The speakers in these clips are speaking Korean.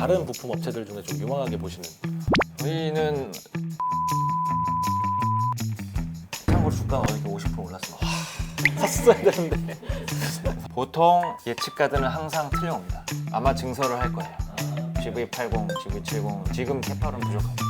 다른 부품 업체들 중에 좀 유망하게 보시는. 저희는 참고로 주가가 어저께 50% 올랐습니다. 샀어야 되는데. 보통 예측가들은 항상 틀려옵니다. 아마 증설을 할 거예요. GV80, GV70 지금 캐파로는 부족합니다.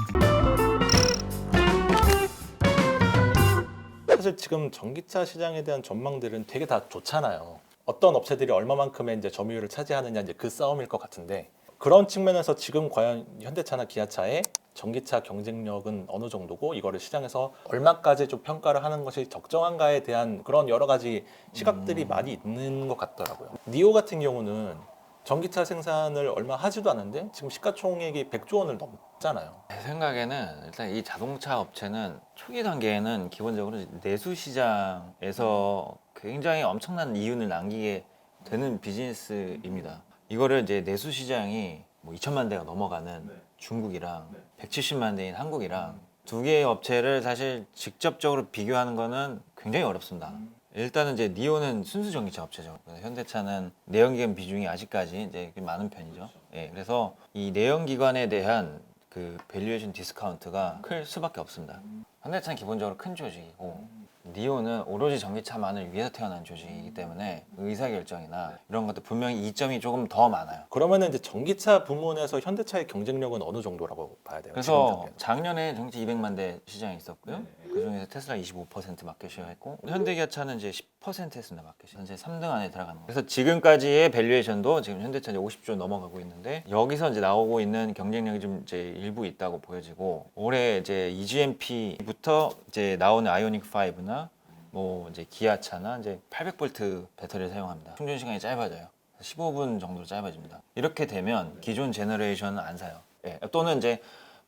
사실 지금 전기차 시장에 대한 전망들은 되게 다 좋잖아요. 어떤 업체들이 얼마만큼의 이제 점유율을 차지하느냐 이제 그 싸움일 것 같은데, 그런 측면에서 지금 과연 현대차나 기아차의 전기차 경쟁력은 어느 정도고 이거를 시장에서 얼마까지 좀 평가를 하는 것이 적정한가에 대한 그런 여러 가지 시각들이 많이 있는 것 같더라고요. 니오 같은 경우는 전기차 생산을 얼마 하지도 않은데 지금 시가총액이 100조 원을 넘잖아요. 제 생각에는 일단 이 자동차 업체는 초기 단계에는 기본적으로 내수 시장에서 굉장히 엄청난 이윤을 남기게 되는 비즈니스입니다. 이거를 이제 내수 시장이 뭐 2천만 대가 넘어가는 중국이랑 170만 대인 한국이랑 두 개의 업체를 사실 직접적으로 비교하는 거는 굉장히 어렵습니다. 일단은 이제 니오는 순수 전기차 업체죠. 그래서 현대차는 내연기관 비중이 아직까지 이제 꽤 많은 편이죠. 예, 그래서 이 내연기관에 대한 그 밸류에이션 디스카운트가 클 수밖에 없습니다. 현대차는 기본적으로 큰 조직이고 니오는 오로지 전기차만을 위해서 태어난 조직이기 때문에 의사결정이나 이런 것도 분명히 이점이 조금 더 많아요. 그러면은 이제 전기차 부문에서 현대차의 경쟁력은 어느 정도라고 봐야 돼요? 지금 그래서 단계에서? 작년에 전기차 200만 대 시장이 있었고요. 그중에서 테슬라 25% 마켓시어 했고 현대기아차는 이제 10% 했습니다. 마켓시어. 현재 3등 안에 들어가는 거예요. 그래서 지금까지의 밸류에이션도 지금 현대차 이제 50조 넘어가고 있는데 여기서 이제 나오고 있는 경쟁력이 좀 이제 일부 있다고 보여지고 올해 이제 EGMP부터 이제 나오는 아이오닉 5나 뭐 이제 기아차나 이제 800V 배터리를 사용합니다. 충전 시간이 짧아져요. 15분 정도로 짧아집니다. 이렇게 되면 기존 제너레이션은 안 사요. 예, 또는 이제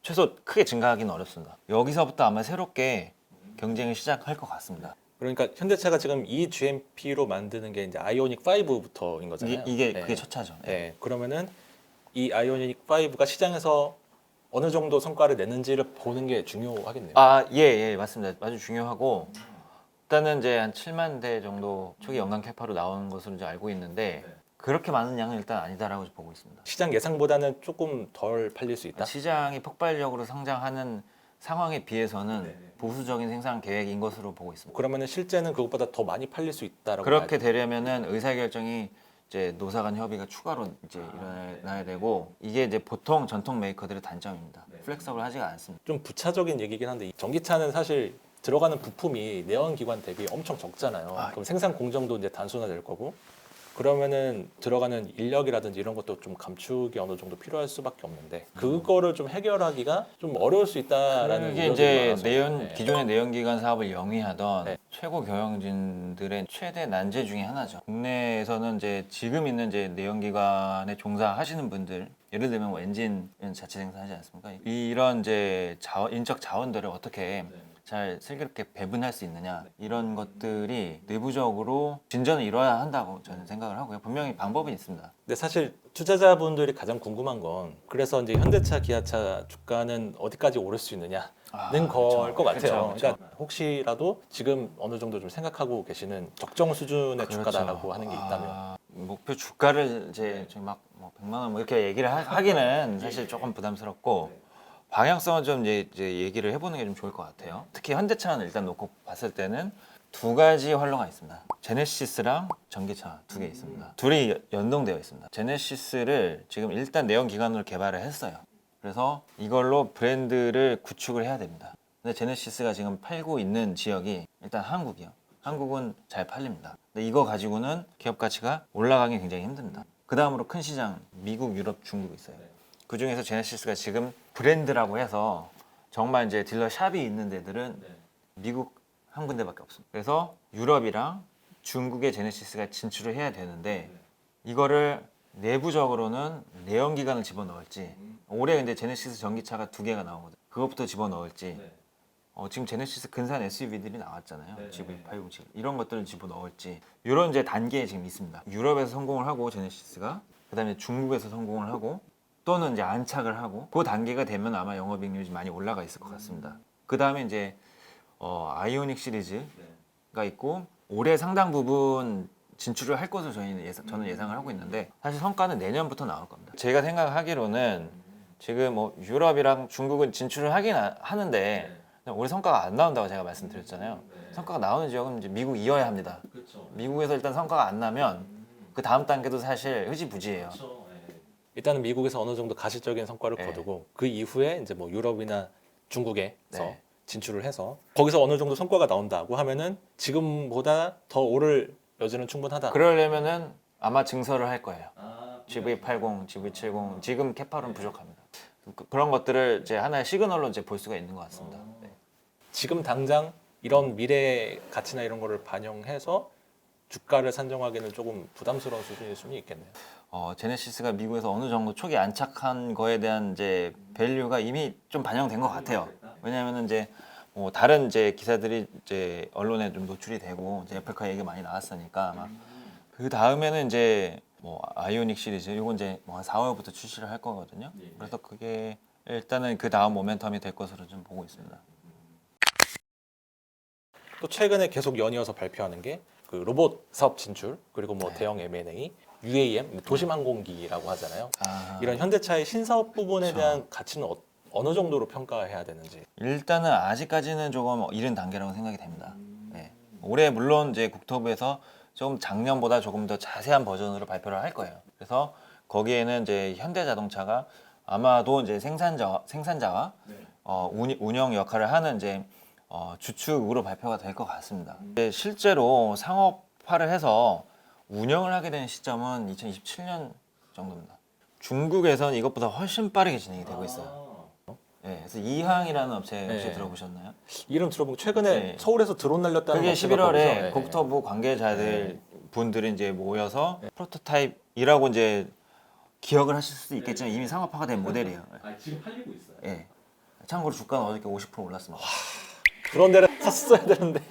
최소 크게 증가하기는 어렵습니다. 여기서부터 아마 새롭게 경쟁을 시작할 것 같습니다. 그러니까 현대차가 지금 이 GMP로 만드는 게 이제 아이오닉 5부터인 거잖아요. 이게 네. 그게 첫 차죠. 네. 그러면은 이 아이오닉 5가 시장에서 어느 정도 성과를 내는지를 보는 게 중요하겠네요. 아, 예, 맞습니다. 아주 중요하고 일단은 이제 한 7만 대 정도 초기 연간 캐파로 나오는 것으로 이제 알고 있는데 그렇게 많은 양은 일단 아니다라고 보고 있습니다. 시장 예상보다는 조금 덜 팔릴 수 있다. 시장이 폭발적으로 성장하는 상황에 비해서는 보수적인 생산 계획인 것으로 보고 있습니다. 그러면은 실제는 그것보다 더 많이 팔릴 수 있다라고. 그렇게 봐야 돼요. 되려면은 의사결정이 이제 노사 간 협의가 추가로 이제 일어나야 되고 이게 이제 보통 전통 메이커들의 단점입니다. 플렉서블 하지가 않습니다. 좀 부차적인 얘기긴 한데 이 전기차는 사실 들어가는 부품이 내연기관 대비 엄청 적잖아요. 그럼 생산 공정도 이제 단순화될 거고, 그러면은 들어가는 인력이라든지 이런 것도 좀 감축이 어느 정도 필요할 수밖에 없는데 그거를 좀 해결하기가 좀 어려울 수 있다라는 이게 우려들이 이제 많아서. 네. 기존의 내연기관 사업을 영위하던 네. 최고 경영진들의 최대 난제 중에 하나죠. 국내에서는 이제 지금 있는 이제 내연기관에 종사하시는 분들, 예를 들면 뭐 엔진 자체 생산하지 않습니까? 이런 이제 인적 자원들을 어떻게 잘 슬기롭게 배분할 수 있느냐 이런 것들이 내부적으로 진전을 이뤄야 한다고 저는 생각을 하고요. 분명히 방법은 있습니다. 근데 사실 투자자분들이 가장 궁금한 건 그래서 이제 현대차, 기아차 주가는 어디까지 오를 수 있느냐는 걸 것 같아요. 그쵸. 그러니까 혹시라도 지금 어느 정도 좀 생각하고 계시는 적정 수준의 주가다라고 하는 게 있다면. 목표 주가를 이제 막뭐 100만 원 뭐 이렇게 얘기를 하기는 사실 조금 부담스럽고 방향성은 좀 이제 얘기를 해보는 게 좀 좋을 것 같아요. 특히 현대차는 일단 놓고 봤을 때는 두 가지 활로가 있습니다. 제네시스랑 전기차 두 개 있습니다. 둘이 연동되어 있습니다. 제네시스를 지금 일단 내연기관으로 개발을 했어요. 그래서 이걸로 브랜드를 구축을 해야 됩니다. 근데 제네시스가 지금 팔고 있는 지역이 일단 한국이요. 한국은 잘 팔립니다. 근데 이거 가지고는 기업 가치가 올라가기 굉장히 힘듭니다. 그 다음으로 큰 시장 미국, 유럽, 중국이 있어요. 그 중에서 제네시스가 지금 브랜드라고 해서 정말 이제 딜러 샵이 있는 데들은 미국 한 군데밖에 없습니다. 그래서 유럽이랑 중국의 제네시스가 진출을 해야 되는데 이거를 내부적으로는 내연기관을 집어넣을지 올해 근데 제네시스 전기차가 2개가 나오거든요. 그것부터 집어넣을지 지금 제네시스 근사한 SUV들이 나왔잖아요. GV80 이런 것들을 집어넣을지 이런 이제 단계에 지금 있습니다. 유럽에서 성공을 하고 제네시스가 그다음에 중국에서 성공을 하고 또는 이제 안착을 하고 그 단계가 되면 아마 영업이익률이 많이 올라가 있을 것 같습니다. 그 다음에 이제 아이오닉 시리즈가 있고 올해 상당 부분 진출을 할 것으로 저는 예상을 하고 있는데 사실 성과는 내년부터 나올 겁니다. 제가 생각하기로는 지금 뭐 유럽이랑 중국은 진출을 하긴 하는데 올해 성과가 안 나온다고 제가 말씀드렸잖아요. 성과가 나오는 지역은 이제 미국이어야 합니다. 미국에서 일단 성과가 안 나면 그 다음 단계도 사실 흐지부지예요. 일단은 미국에서 어느 정도 가시적인 성과를 네. 거두고 그 이후에 이제 뭐 유럽이나 중국에서 네. 진출을 해서 거기서 어느 정도 성과가 나온다고 하면은 지금보다 더 오를 여지는 충분하다. 그러려면은 아마 증설을 할 거예요. GV80, GV70 지금 캐팔은 부족합니다. 그런 것들을 이제 하나의 시그널로 이제 볼 수가 있는 것 같습니다. 네. 지금 당장 이런 미래 가치나 이런 거를 반영해서 주가를 산정하기는 조금 부담스러운 수준일 수는 있겠네요. 제네시스가 미국에서 어느 정도 초기 안착한 거에 대한 이제 밸류가 이미 좀 반영된 것 같아요. 왜냐하면 이제 뭐 다른 이제 기사들이 이제 언론에 좀 노출이 되고 이제 애플카 얘기 많이 나왔으니까 아마 그 다음에는 이제 뭐 아이오닉 시리즈 이건 이제 뭐 한 4월부터 출시를 할 거거든요. 그래서 그게 일단은 그 다음 모멘텀이 될 것으로 좀 보고 있습니다. 또 최근에 계속 연이어서 발표하는 게 그 로봇 사업 진출 그리고 뭐 네. 대형 M&A, UAM, 도심항공기라고 하잖아요. 아, 이런 현대차의 신사업 부분에 그렇죠. 대한 가치는 어느 정도로 평가해야 되는지. 일단은 아직까지는 조금 이른 단계라고 생각이 됩니다. 네. 올해 물론 이제 국토부에서 좀 작년보다 조금 더 자세한 버전으로 발표를 할 거예요. 그래서 거기에는 이제 현대자동차가 아마도 이제 생산자와 운영 역할을 하는 이제 주축으로 발표가 될 것 같습니다. 근데 실제로 상업화를 해서 운영을 하게 된 시점은 2027년 정도입니다. 중국에선 이것보다 훨씬 빠르게 진행이 되고 있어요. 네, 그래서 이항이라는 업체 혹시 네. 들어보셨나요? 이름 들어보고 최근에 네. 서울에서 드론 날렸다는 그게 업체가 11월에 거기서, 네. 국토부 관계자들 분들이 이제 모여서 프로토타입이라고 이제 기억을 하실 수도 있겠지만 이미 상업화가 된 모델이에요. 지금 팔리고 있어요. 예. 참고로 주가는 어저께 50% 올랐습니다. 그런 데를 샀어야 되는데.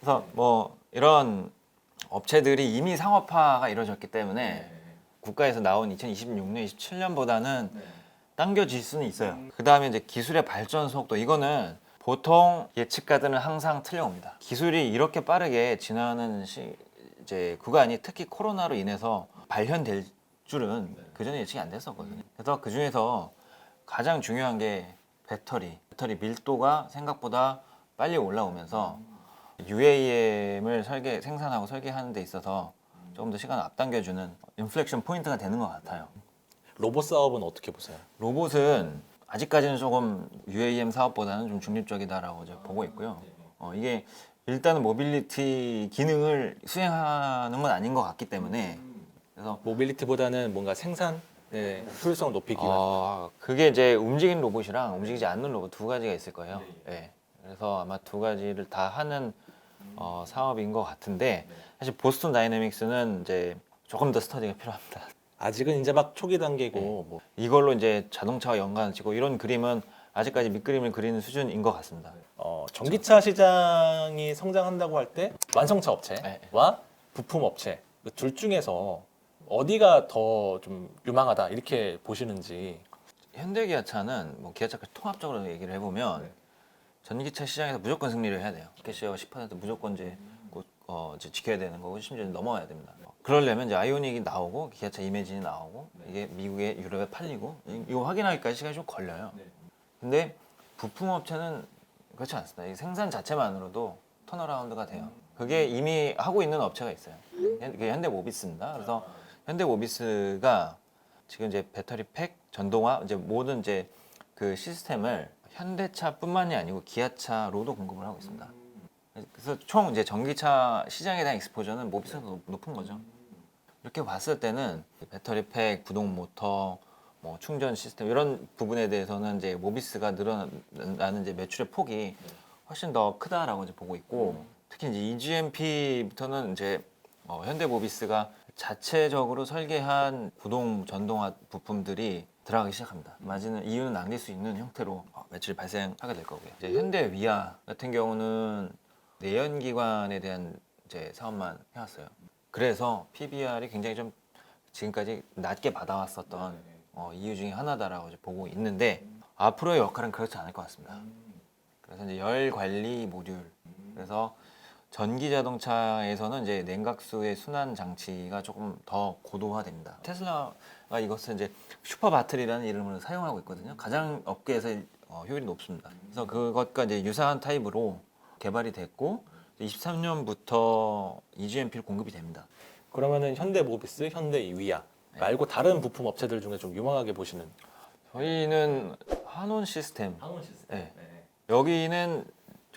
그래서 뭐 이런 업체들이 이미 상업화가 이루어졌기 때문에 국가에서 나온 2026년, 27년보다는 당겨질 수는 있어요. 그 다음에 이제 기술의 발전 속도 이거는 보통 예측가들은 항상 틀려옵니다. 기술이 이렇게 빠르게 진화하는 이제 구간이 특히 코로나로 인해서 발현될 줄은 그 전에 예측이 안 됐었거든요. 그래서 그 중에서 가장 중요한 게 배터리 밀도가 생각보다 빨리 올라오면서 UAM을 생산하고 설계하는 데 있어서 조금 더 시간을 앞당겨주는 인플렉션 포인트가 되는 것 같아요. 로봇 사업은 어떻게 보세요? 로봇은 아직까지는 조금 UAM 사업보다는 좀 중립적이다라고 이제 보고 있고요. 이게 일단은 모빌리티 기능을 수행하는 건 아닌 것 같기 때문에 그래서 모빌리티보다는 뭔가 생산 효율성을 높이기 위한. 그게 이제 움직이는 로봇이랑 움직이지 않는 로봇 두 가지가 있을 거예요. 예. 그래서 아마 두 가지를 다 하는 사업인 것 같은데 사실 보스턴 다이내믹스는 이제 조금 더 스터디가 필요합니다. 아직은 이제 막 초기 단계고 네. 뭐 이걸로 이제 자동차와 연관을 짓고 이런 그림은 아직까지 밑그림을 그리는 수준인 것 같습니다. 전기차 시장이 성장한다고 할 때 완성차 업체와 네. 부품 업체 그 둘 중에서 어디가 더 좀 유망하다 이렇게 보시는지. 현대기아차는 뭐 기아차까지 통합적으로 얘기를 해보면 전기차 시장에서 무조건 승리를 해야 돼요. 마켓시어가 10% 무조건 이제 이제 지켜야 되는 거고 심지어 넘어야 됩니다. 그러려면 이제 아이오닉이 나오고 기아차 이매진이 나오고 이게 미국에 유럽에 팔리고 이거 확인하기까지 시간이 좀 걸려요. 근데 부품 업체는 그렇지 않습니다. 이 생산 자체만으로도 턴어라운드가 돼요. 그게 이미 하고 있는 업체가 있어요. 그게 현대모비스입니다. 그래서 현대모비스가 지금 이제 배터리 팩, 전동화 이제 모든 이제 그 시스템을 현대차뿐만이 아니고 기아차로도 공급을 하고 있습니다. 그래서 총 이제 전기차 시장에 대한 익스포저는 모비스가 더 높은 거죠. 이렇게 봤을 때는 배터리 팩, 부동 모터, 뭐 충전 시스템 이런 부분에 대해서는 이제 모비스가 늘어나는 이제 매출의 폭이 훨씬 더 크다라고 이제 보고 있고 특히 이제 EGMP부터는 이제 현대모비스가 자체적으로 설계한 부동 전동화 부품들이 들어가기 시작합니다. 이유는 남길 수 있는 형태로 매출이 발생하게 될 거고요. 이제 현대 위아 같은 경우는 내연기관에 대한 이제 사업만 해왔어요. 그래서 PBR이 굉장히 좀 지금까지 낮게 받아왔었던 이유 중에 하나다라고 이제 보고 있는데 앞으로의 역할은 그렇지 않을 것 같습니다. 그래서 이제 열 관리 모듈 그래서 전기 자동차에서는 이제 냉각수의 순환 장치가 조금 더 고도화됩니다. 테슬라가 이것을 이제 슈퍼 배터리라는 이름으로 사용하고 있거든요. 가장 업계에서 효율이 높습니다. 그래서 그것과 이제 유사한 타입으로 개발이 됐고 23년부터 EGMP를 공급이 됩니다. 그러면은 현대모비스, 현대위아 말고 다른 부품 업체들 중에 좀 유망하게 보시는 저희는 한온 시스템. 한원 시스템. 네. 여기는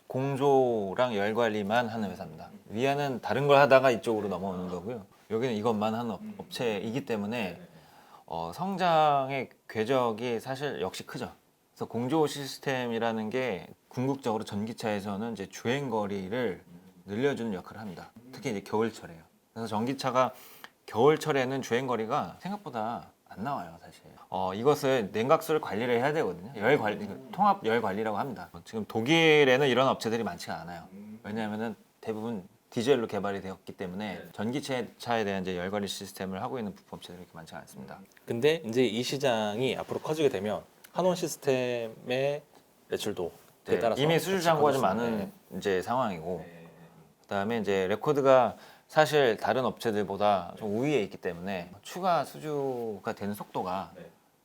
공조랑 열 관리만 하는 회사입니다. 위아는 다른 걸 하다가 이쪽으로 넘어오는 거고요. 여기는 이것만 하는 업체이기 때문에 성장의 궤적이 사실 역시 크죠. 그래서 공조 시스템이라는 게 궁극적으로 전기차에서는 이제 주행 거리를 늘려주는 역할을 합니다. 특히 이제 겨울철에요. 그래서 전기차가 겨울철에는 주행 거리가 생각보다 안 나와요, 사실. 이것을 냉각수를 관리를 해야 되거든요. 열 관리, 통합 열 관리라고 합니다. 지금 독일에는 이런 업체들이 많지가 않아요. 왜냐하면은 대부분 디젤로 개발이 되었기 때문에 전기차에 대한 이제 열 관리 시스템을 하고 있는 부품 업체들이 그렇게 많지가 않습니다. 근데 이제 이 시장이 앞으로 커지게 되면 한원 시스템의 매출도 그에 네, 따라서 이미 수주 잔고가 좀 커질 수 많은 있는. 이제 상황이고, 그다음에 이제 레코드가 사실 다른 업체들보다 좀 우위에 있기 때문에 추가 수주가 되는 속도가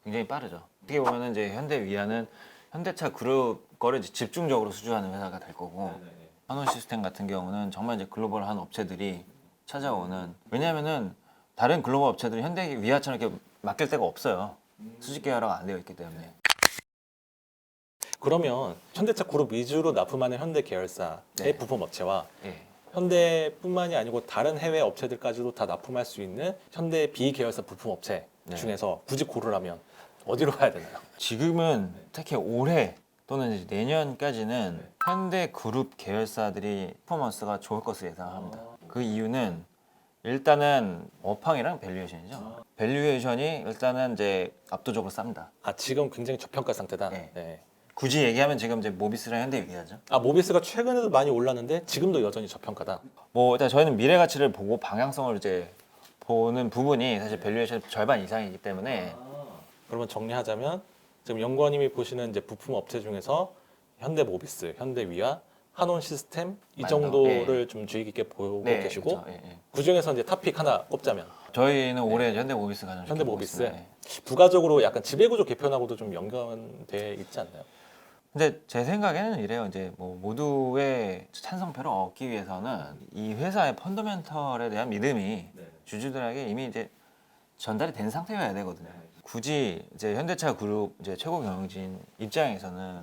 굉장히 빠르죠. 어떻게 보면은 이제 현대 위아는 현대차 그룹 거를 이제 집중적으로 수주하는 회사가 될 거고, 한원 시스템 같은 경우는 정말 이제 글로벌한 업체들이 찾아오는, 왜냐하면은 다른 글로벌 업체들이 현대 위아처럼 이렇게 맡길 데가 없어요. 수직 계열화가 안 되어 있기 때문에. 그러면 현대차 그룹 위주로 납품하는 현대 계열사의 네. 부품 업체와 예. 현대뿐만이 아니고 다른 해외 업체들까지도 다 납품할 수 있는 현대 비계열사 부품 업체 네. 중에서 굳이 고르라면 어디로 가야 되나요? 지금은 특히 올해 또는 이제 내년까지는 현대 그룹 계열사들이 퍼포먼스가 좋을 것으로 예상합니다. 그 이유는 일단은 업황이랑 밸류에이션이죠. 밸류에이션이 일단은 이제 압도적으로 쌉니다. 아 지금 굉장히 저평가 상태다. 네. 네. 굳이 얘기하면 지금 이제 모비스랑 현대 위아죠. 아 모비스가 최근에도 많이 올랐는데 지금도 여전히 저평가다. 뭐 일단 저희는 미래 가치를 보고 방향성을 이제 보는 부분이 사실 밸류에이션 절반 이상이기 때문에 그러면 정리하자면 지금 연구원님이 보시는 이제 부품 업체 중에서 현대 모비스, 현대 위아, 한온 시스템 이 맞아요. 정도를 좀 주의 깊게 보고 네, 계시고 그렇죠. 예, 예. 그 중에서 이제 탑픽 하나 꼽자면 저희는 올해 현대 모비스 가장 현대 좋게 보고 모비스. 있습니다. 예. 부가적으로 약간 지배구조 개편하고도 좀 연관돼 있지 않나요? 근데 제 생각에는 이래요. 이제 뭐 모두의 찬성표를 얻기 위해서는 이 회사의 펀더멘털에 대한 믿음이 주주들에게 이미 이제 전달이 된 상태여야 되거든요. 굳이 이제 현대차 그룹 이제 최고 경영진 입장에서는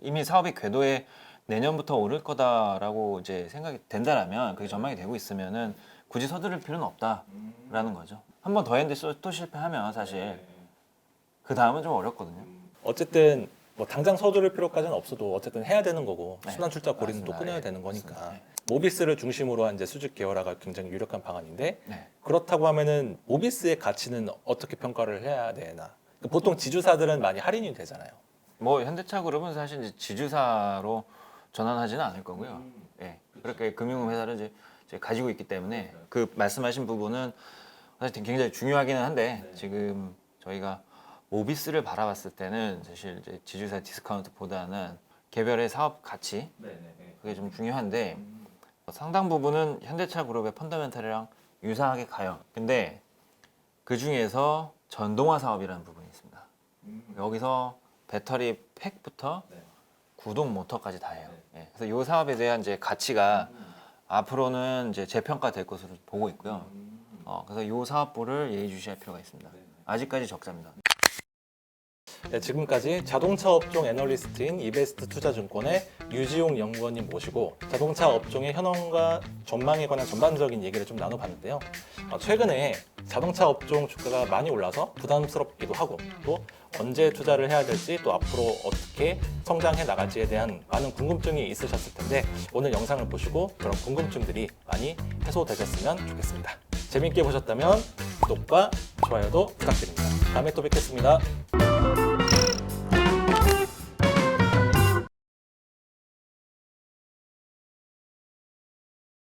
이미 사업이 궤도에 내년부터 오를 거다라고 이제 생각이 된다라면, 그게 전망이 되고 있으면은 굳이 서두를 필요는 없다라는 거죠. 한 번 더 했는데 또 실패하면 사실 그 다음은 좀 어렵거든요. 어쨌든 뭐 당장 서두를 필요까지는 없어도 어쨌든 해야 되는 거고 네, 순환 출자 고리는 또 맞습니다. 끊어야 예, 되는 거니까 맞습니다. 모비스를 중심으로 한 이제 수직 계열화가 굉장히 유력한 방안인데 네. 그렇다고 하면은 모비스의 가치는 어떻게 평가를 해야 되나? 보통 지주사들은 많이 할인이 되잖아요. 뭐 현대차 그룹은 사실 이제 지주사로 전환하지는 않을 거고요. 예. 그렇게 금융회사를 이제 가지고 있기 때문에 그 말씀하신 부분은 사실 굉장히 중요하기는 한데, 지금 저희가 모비스를 바라봤을 때는 사실 이제 지주사 디스카운트보다는 개별의 사업 가치, 그게 좀 중요한데 상당 부분은 현대차 그룹의 펀더멘털이랑 유사하게 가요. 근데 그 중에서 전동화 사업이라는 부분이 있습니다. 여기서 배터리 팩부터 구동 모터까지 다 해요. 예. 그래서 이 사업에 대한 이제 가치가 앞으로는 이제 재평가될 것으로 보고 있고요. 그래서 이 사업부를 예의주시할 필요가 있습니다. 아직까지 적자입니다. 네, 지금까지 자동차 업종 애널리스트인 이베스트 투자증권의 유지용 연구원님 모시고 자동차 업종의 현황과 전망에 관한 전반적인 얘기를 좀 나눠봤는데요. 최근에 자동차 업종 주가가 많이 올라서 부담스럽기도 하고 또 언제 투자를 해야 될지 또 앞으로 어떻게 성장해 나갈지에 대한 많은 궁금증이 있으셨을 텐데 오늘 영상을 보시고 그런 궁금증들이 많이 해소되셨으면 좋겠습니다. 재밌게 보셨다면 구독과 좋아요도 부탁드립니다. 다음에 또 뵙겠습니다.